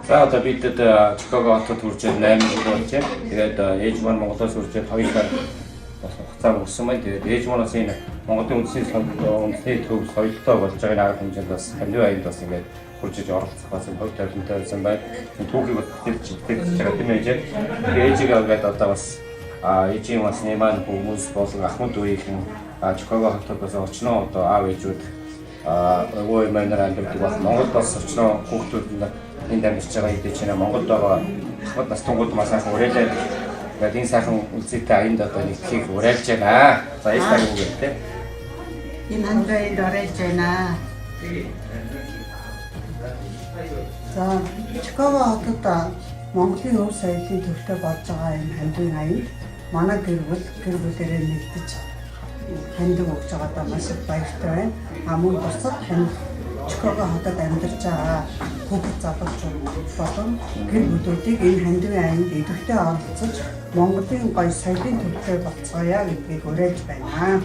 За одоо бид одоо Чикаго хотод хүрч 8 жил болж байна. Тэгээд ээж маань Монголоос хүрч 2 сар хугацаа өнгөрсөн байна. Тэгээд ээж манаас энэ Монголын үндэсний төв соёлтой болж байгаа арга хэмжээнд бас ханиу аянд бас ингээд хурж иж оролцох бас хоёр тавилантай байсан байна. Түүхийг бас хэлж байгаа тийм ээж. Тэгээд ээжигээ ингээд одоо бас ээжийн бас нэмэн хүмүүс болон ахмад үеийнхэн Чикаго хотод бас очно одоо аав ээжүүд өвөө эмээнээр амьдардаг бас Монголд бас очно хүүхдүүд энд амьдарч байгаа хэдий ч Монголд байгаа ахмад нас тунгууд маш сайхан урайлаад ингээд энэ сайхан үлцээтэй аянд одоо нэгтгэхийг уриалж байна. За яаж таг үг гэх тээ. Энэ андайд орж байна. За Чикаго хотод Монголын өв соёлын төвтэй болж байгаа энэ хандын аянд манай гэр бүлээрээ нэгдэж хандив өгч байгаадаа маш их баяртай байна. Мөн бусад Чикаго хотод амьдарч байгаа хүүхэд залуучууд болон гэр бүлүүдийг энэ хандивын аянд идэвхтэй оролцож Монголын гоё соёлын төвтэй болцгоё гэдгийг уриалж байна.